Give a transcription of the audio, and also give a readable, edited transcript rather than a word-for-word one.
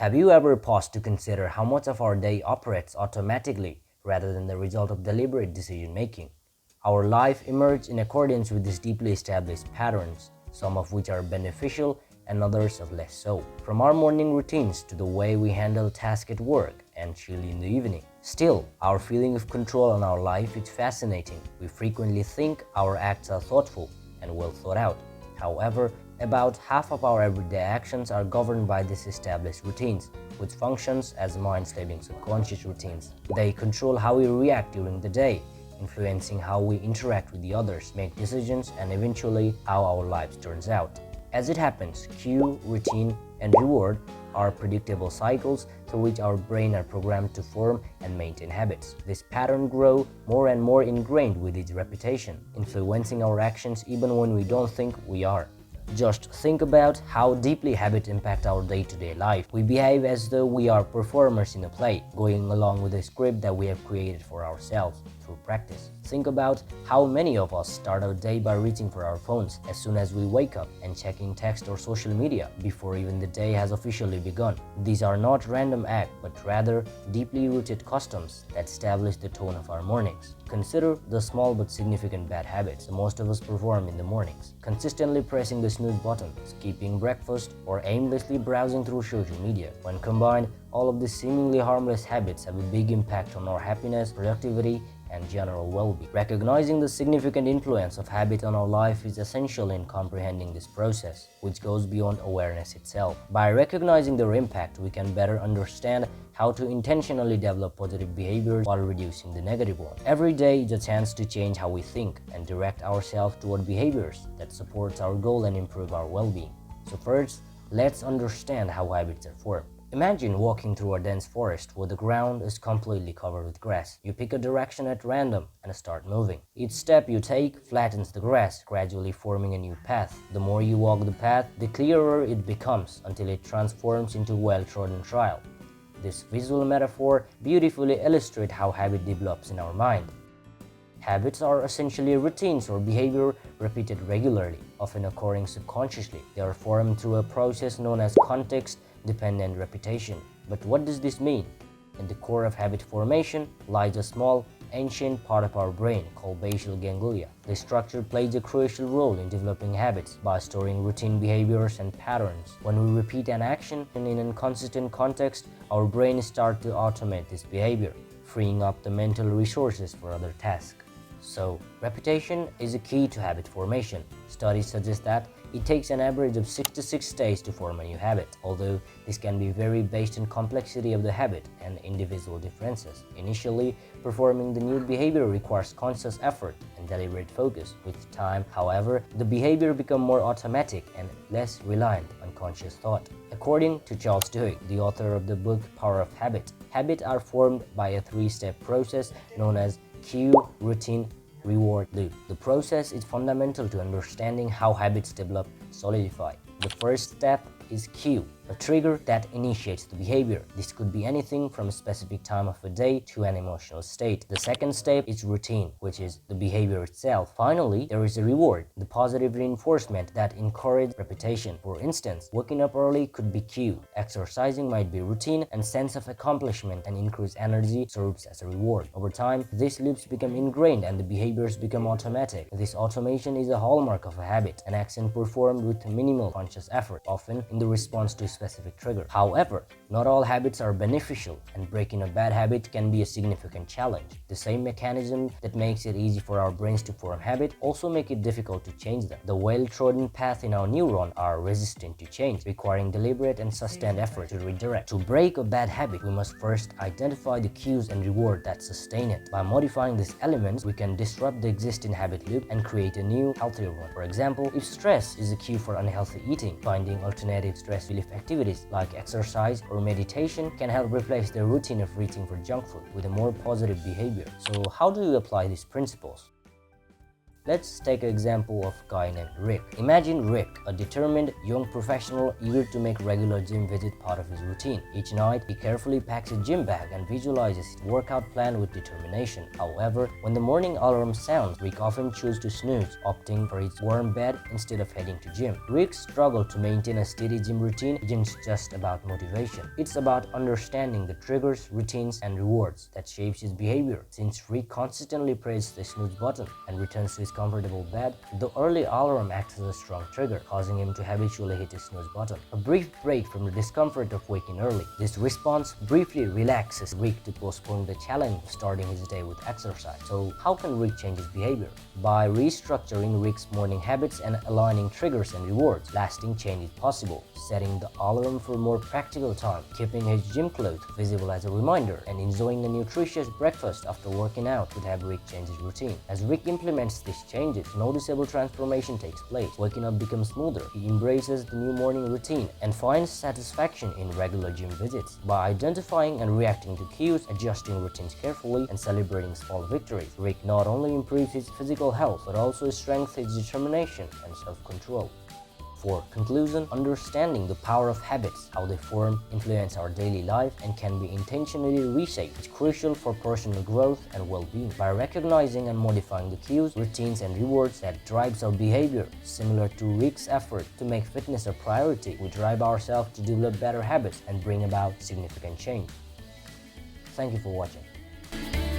Have you ever paused to consider how much of our day operates automatically rather than the result of deliberate decision making? Our life emerges in accordance with these deeply established patterns, some of which are beneficial and others of less so. From our morning routines to the way we handle tasks at work and chill in the evening. Still, our feeling of control on our life is fascinating. We frequently think our acts are thoughtful and well thought out. However, about half of our everyday actions are governed by these established routines, which functions as mind-slaving subconscious routines. They control how we react during the day, influencing how we interact with the others, make decisions, and eventually how our lives turns out. As it happens, cue, routine, and reward are predictable cycles through which our brain are programmed to form and maintain habits. This pattern grows more and more ingrained with its repetition, influencing our actions even when we don't think we are. Just think about how deeply habits impact our day-to-day life. We behave as though we are performers in a play, going along with a script that we have created for ourselves through practice. Think about how many of us start our day by reaching for our phones as soon as we wake up and checking text or social media before even the day has officially begun. These are not random acts, but rather deeply rooted customs that establish the tone of our mornings. Consider the small but significant bad habits most of us perform in the mornings. Consistently pressing the snooze button, skipping breakfast, or aimlessly browsing through social media. When combined, all of these seemingly harmless habits have a big impact on our happiness, productivity, and general well-being. Recognizing the significant influence of habit on our life is essential in comprehending this process, which goes beyond awareness itself. By recognizing their impact, we can better understand how to intentionally develop positive behaviors while reducing the negative ones. Every day is a chance to change how we think and direct ourselves toward behaviors that support our goal and improve our well-being. So first, let's understand how habits are formed. Imagine walking through a dense forest where the ground is completely covered with grass. You pick a direction at random and start moving. Each step you take flattens the grass, gradually forming a new path. The more you walk the path, the clearer it becomes until it transforms into a well-trodden trail. This visual metaphor beautifully illustrates how habit develops in our mind. Habits are essentially routines or behavior repeated regularly, often occurring subconsciously. They are formed through a process known as context-dependent repetition. But what does this mean? At the core of habit formation lies a small, ancient part of our brain called basal ganglia. This structure plays a crucial role in developing habits by storing routine behaviors and patterns. When we repeat an action in an inconsistent context, our brain starts to automate this behavior, freeing up the mental resources for other tasks. So, repetition is a key to habit formation. Studies suggest that it takes an average of 66 days to form a new habit, although this can be vary based on complexity of the habit and individual differences. Initially, performing the new behavior requires conscious effort and deliberate focus. With time, however, the behavior becomes more automatic and less reliant on conscious thought. According to Charles Duhigg, the author of the book Power of Habit, habits are formed by a three-step process known as cue, routine, reward loop. The process is fundamental to understanding how habits develop and solidify. The first step is cue, a trigger that initiates the behavior. This could be anything from a specific time of a day to an emotional state. The second step is routine, which is the behavior itself. Finally, there is a reward, the positive reinforcement that encourages repetition. For instance, waking up early could be cue, exercising might be routine, and sense of accomplishment and increased energy serves as a reward. Over time, these loops become ingrained and the behaviors become automatic. This automation is a hallmark of a habit, an action performed with minimal conscious effort, often in the response to a specific trigger. However, not all habits are beneficial, and breaking a bad habit can be a significant challenge. The same mechanism that makes it easy for our brains to form habits also make it difficult to change them. The well-trodden paths in our neuron are resistant to change, requiring deliberate and sustained effort to redirect. To break a bad habit, we must first identify the cues and reward that sustain it. By modifying these elements, we can disrupt the existing habit loop and create a new, healthier one. For example, if stress is a cue for unhealthy eating, finding alternative stress relief activities like exercise or meditation can help replace the routine of reaching for junk food with a more positive behavior. So how do you apply these principles? Let's take an example of a guy named Rick. Imagine Rick, a determined young professional eager to make regular gym visit part of his routine. Each night, he carefully packs his gym bag and visualizes his workout plan with determination. However, when the morning alarm sounds, Rick often chooses to snooze, opting for his warm bed instead of heading to gym. Rick's struggle to maintain a steady gym routine isn't just about motivation. It's about understanding the triggers, routines, and rewards that shapes his behavior. Since Rick consistently presses the snooze button and returns to his comfortable bed, the early alarm acts as a strong trigger, causing him to habitually hit his snooze button. A brief break from the discomfort of waking early. This response briefly relaxes Rick to postpone the challenge of starting his day with exercise. So how can Rick change his behavior? By restructuring Rick's morning habits and aligning triggers and rewards, lasting change is possible. Setting the alarm for more practical time, keeping his gym clothes visible as a reminder, and enjoying a nutritious breakfast after working out could have Rick change his routine. As Rick implements these changes, noticeable transformation takes place. Waking up becomes smoother. He embraces the new morning routine and finds satisfaction in regular gym visits. By identifying and reacting to cues, adjusting routines carefully, and celebrating small victories, Rick not only improves his physical health but also strengthens his determination and self-control. For conclusion, understanding the power of habits, how they form, influence our daily life, and can be intentionally reshaped is crucial for personal growth and well-being. By recognizing and modifying the cues, routines, and rewards that drives our behavior, similar to Rick's effort to make fitness a priority, we drive ourselves to develop better habits and bring about significant change. Thank you for watching.